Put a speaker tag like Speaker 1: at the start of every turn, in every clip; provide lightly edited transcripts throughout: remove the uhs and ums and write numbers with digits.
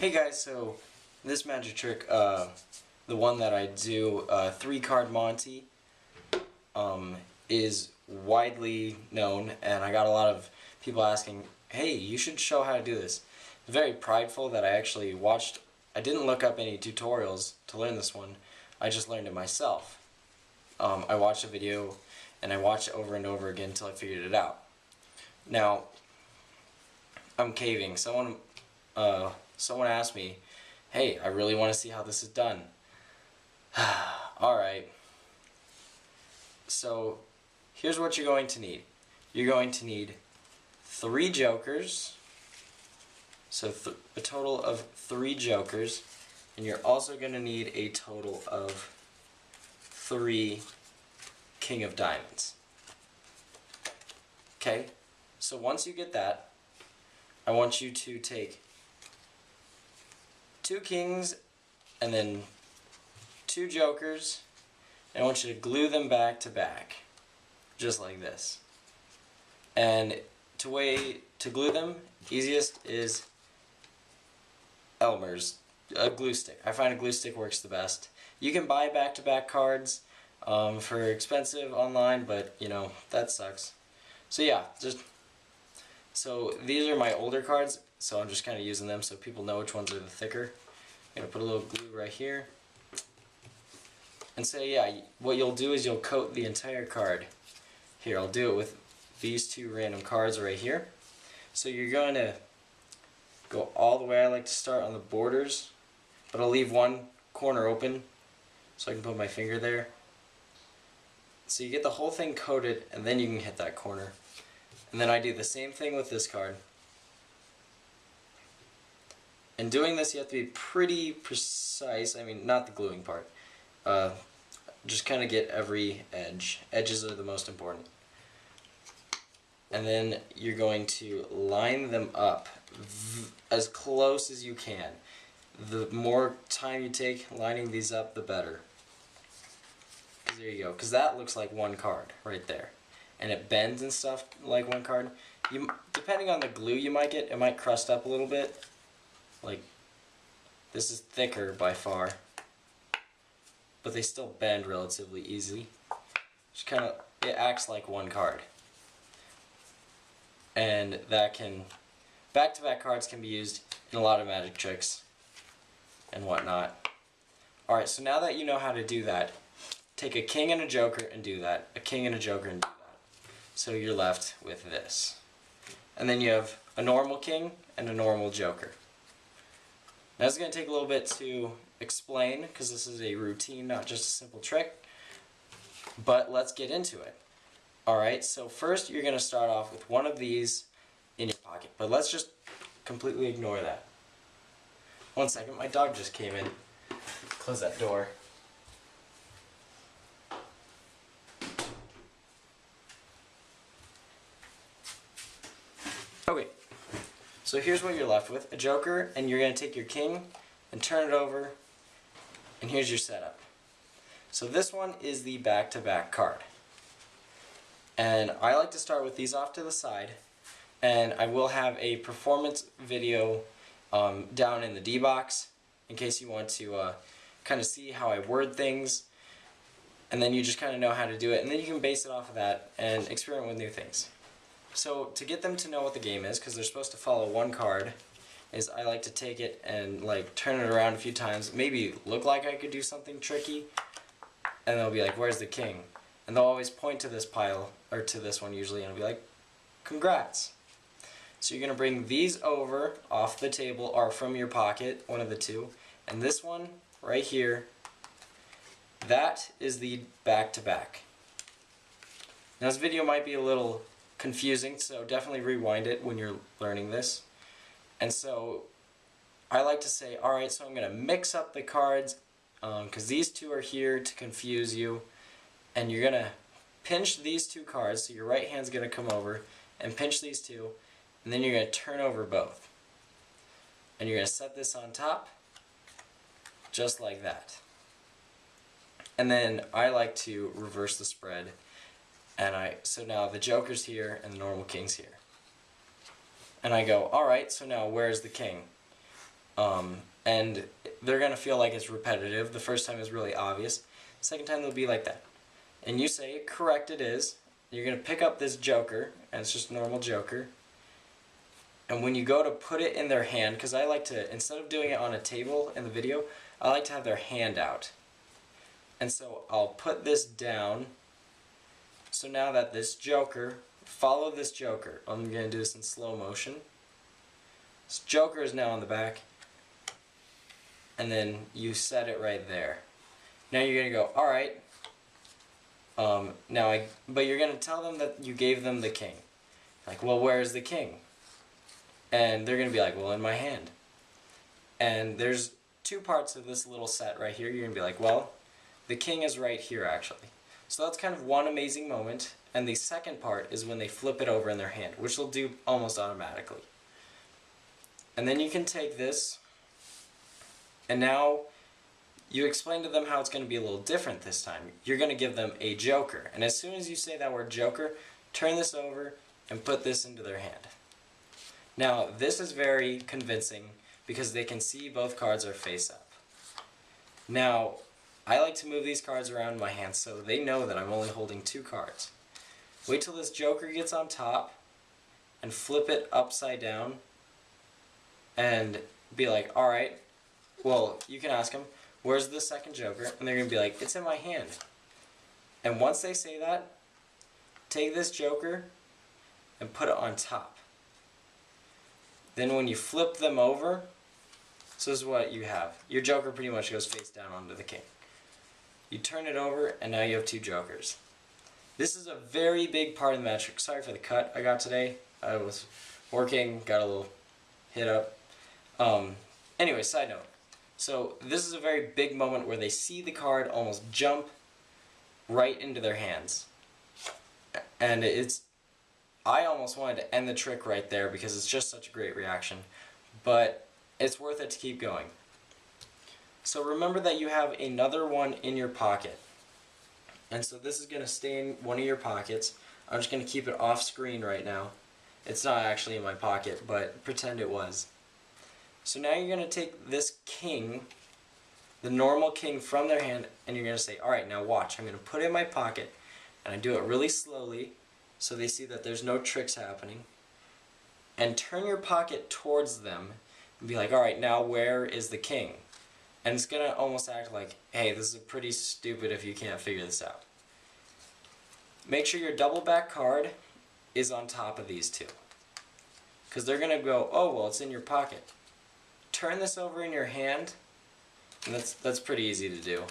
Speaker 1: Hey guys, so this magic trick, the one that I do, 3-card Monte, is widely known, and I got a lot of people asking, hey, you should show how to do this. It's very prideful that I actually I didn't look up any tutorials to learn this one, I just learned it myself. I watched a video, and I watched it over and over again until I figured it out. Now, I'm caving. Someone asked me, hey, I really want to see how this is done. Alright. So, here's what you're going to need. You're going to need 3 jokers. So, a total of 3 jokers. And you're also going to need a total of 3 King of Diamonds. Okay? So, once you get that, I want you to take 2 kings and then 2 jokers, and I want you to glue them back to back, just like this. And to glue them, easiest is Elmer's, a glue stick. I find a glue stick works the best. You can buy back-to-back cards for expensive online, but you know, that sucks. So yeah, so these are my older cards, so I'm just kind of using them so people know which ones are the thicker. I'm going to put a little glue right here. And so yeah, what you'll do is you'll coat the entire card. Here, I'll do it with these 2 random cards right here. So you're going to go all the way. I like to start on the borders, but I'll leave one corner open so I can put my finger there. So you get the whole thing coated, and then you can hit that corner. And then I do the same thing with this card. And doing this, you have to be pretty precise. I mean, not the gluing part. Just kind of get every edge. Edges are the most important. And then you're going to line them up as close as you can. The more time you take lining these up, the better. There you go. Because that looks like one card right there. And it bends and stuff like one card. Depending on the glue you might get, it might crust up a little bit. Like, this is thicker by far, but they still bend relatively easily. Just kind of, it acts like one card. And back-to-back cards can be used in a lot of magic tricks and whatnot. Alright, so now that you know how to do that, take a king and a joker and do that, a king and a joker and do that. So you're left with this. And then you have a normal king and a normal joker. Now it's going to take a little bit to explain because this is a routine, not just a simple trick. But let's get into it. Alright, so first you're going to start off with one of these in your pocket. But let's just completely ignore that. One second, my dog just came in. Close that door. Okay, so here's what you're left with, a joker, and you're going to take your king and turn it over, and here's your setup. So this one is the back-to-back card. And I like to start with these off to the side, and I will have a performance video down in the D box in case you want to kind of see how I word things, and then you just kind of know how to do it, and then you can base it off of that and experiment with new things. So to get them to know what the game is, because they're supposed to follow one card, is I like to take it and like turn it around a few times, maybe look like I could do something tricky, and they'll be like, where's the king? And they'll always point to this pile, or to this one usually, and I'll be like, congrats. So you're going to bring these over off the table, or from your pocket, one of the two, and this one right here, that is the back-to-back. Now this video might be a little confusing, so definitely rewind it when you're learning this. And so I like to say, alright, so I'm going to mix up the cards because these two are here to confuse you, and you're going to pinch these 2 cards, so your right hand's going to come over and pinch these 2, and then you're going to turn over both. And you're going to set this on top just like that. And then I like to reverse the spread. And so now the joker's here and the normal king's here. And I go, alright, so now where's the king? And they're going to feel like it's repetitive. The first time is really obvious. The second time they'll be like that. And you say, correct it is. You're going to pick up this joker, and it's just a normal joker. And when you go to put it in their hand, because I like to, instead of doing it on a table in the video, I like to have their hand out. And so I'll put this down. So now that this joker, follow this joker. I'm going to do this in slow motion. This joker is now on the back. And then you set it right there. Now you're going to go, alright. But you're going to tell them that you gave them the king. Like, well, where's the king? And they're going to be like, well, in my hand. And there's two parts of this little set right here. You're going to be like, well, the king is right here, actually. So that's kind of one amazing moment. And the second part is when they flip it over in their hand, which they'll do almost automatically. And then you can take this, and now you explain to them how it's going to be a little different this time. You're going to give them a joker. And as soon as you say that word joker, turn this over and put this into their hand. Now, this is very convincing because they can see both cards are face up. Now, I like to move these cards around in my hand so they know that I'm only holding two cards. Wait till this joker gets on top and flip it upside down and be like, alright, well, you can ask them, where's the second joker? And they're going to be like, it's in my hand. And once they say that, take this joker and put it on top. Then when you flip them over, so this is what you have. Your joker pretty much goes face down onto the king. You turn it over, and now you have two jokers. This is a very big part of the match. Sorry for the cut I got today. I was working, got a little hit up. Anyway, side note. So this is a very big moment where they see the card almost jump right into their hands. And I almost wanted to end the trick right there because it's just such a great reaction. But it's worth it to keep going. So remember that you have another one in your pocket. And so this is going to stay in one of your pockets. I'm just going to keep it off screen right now. It's not actually in my pocket, but pretend it was. So now you're going to take this king, the normal king from their hand, and you're going to say, alright, now watch. I'm going to put it in my pocket, and I do it really slowly so they see that there's no tricks happening. And turn your pocket towards them and be like, alright, now where is the king? And it's going to almost act like, hey, this is pretty stupid if you can't figure this out. Make sure your double back card is on top of these two. Because they're going to go, oh, well, it's in your pocket. Turn this over in your hand, and that's pretty easy to do.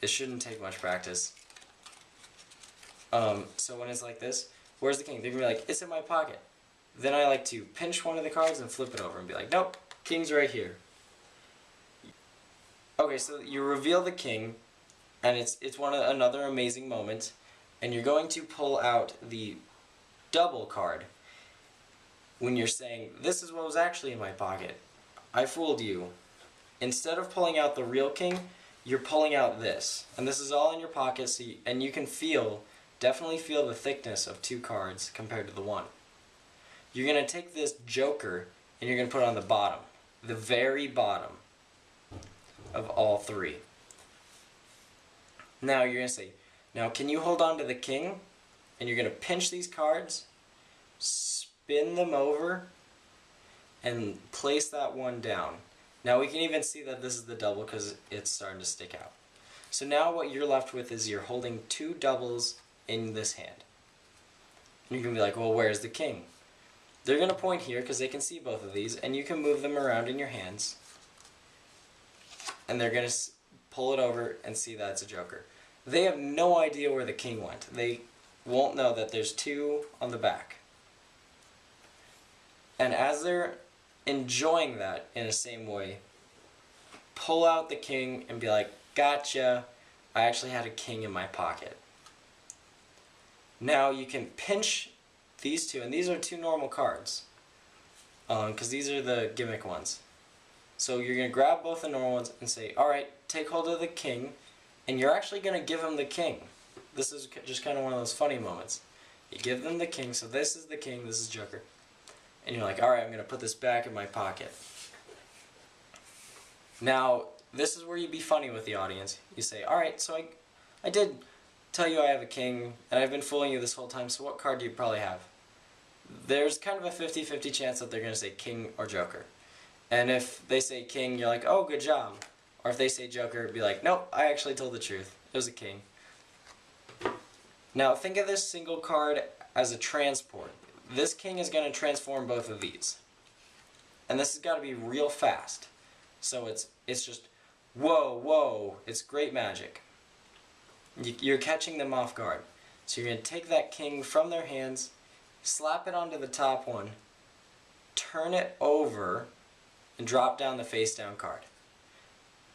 Speaker 1: It shouldn't take much practice. So when it's like this, where's the king? They're going to be like, it's in my pocket. Then I like to pinch one of the cards and flip it over and be like, nope, king's right here. Okay, so you reveal the king, and it's another amazing moment, and you're going to pull out the double card when you're saying, this is what was actually in my pocket. I fooled you. Instead of pulling out the real king, you're pulling out this. And this is all in your pocket, so and you can definitely feel the thickness of two cards compared to the one. You're going to take this joker, and you're going to put it on the bottom. The very bottom of all three. Now you're going to say, now can you hold on to the king? And you're going to pinch these cards, spin them over, and place that one down. Now we can even see that this is the double because it's starting to stick out. So now what you're left with is you're holding two doubles in this hand. And you can be like, well, where's the king? They're going to point here because they can see both of these, and you can move them around in your hands. And they're going to pull it over and see that it's a joker. They have no idea where the king went. They won't know that there's two on the back. And as they're enjoying that in the same way, pull out the king and be like, gotcha, I actually had a king in my pocket. Now you can pinch these two, and these are two normal cards, because these are the gimmick ones. So you're going to grab both the normal ones and say, alright, take hold of the king, and you're actually going to give them the king. This is just kind of one of those funny moments. You give them the king, so this is the king, this is joker. And you're like, alright, I'm going to put this back in my pocket. Now, this is where you be funny with the audience. You say, alright, so I did tell you I have a king, and I've been fooling you this whole time, so what card do you probably have? There's kind of a 50-50 chance that they're going to say king or joker. And if they say king, you're like, oh, good job. Or if they say joker, be like, nope, I actually told the truth. It was a king. Now, think of this single card as a transport. This king is going to transform both of these. And this has got to be real fast. So it's just, whoa, whoa, it's great magic. You're catching them off guard. So you're going to take that king from their hands, slap it onto the top one, turn it over, and drop down the face down card.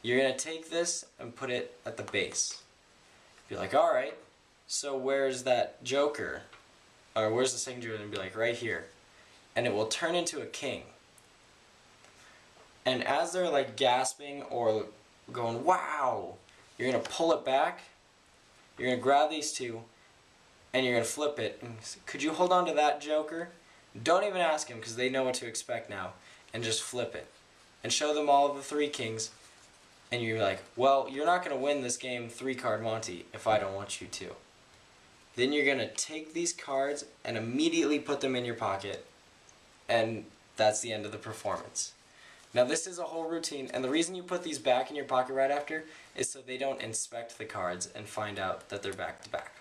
Speaker 1: You're going to take this and put it at the base. Be like, alright, so where's that joker? Or where's the second joker? And be like, right here. And it will turn into a king. And as they're like gasping or going, wow, you're going to pull it back. You're going to grab these two and you're going to flip it. And could you hold on to that joker? Don't even ask him because they know what to expect now. And just flip it. And show them all of the 3 kings. And you're like, well, you're not going to win this game 3-card Monte if I don't want you to. Then you're going to take these cards and immediately put them in your pocket. And that's the end of the performance. Now this is a whole routine, and the reason you put these back in your pocket right after is so they don't inspect the cards and find out that they're back to back.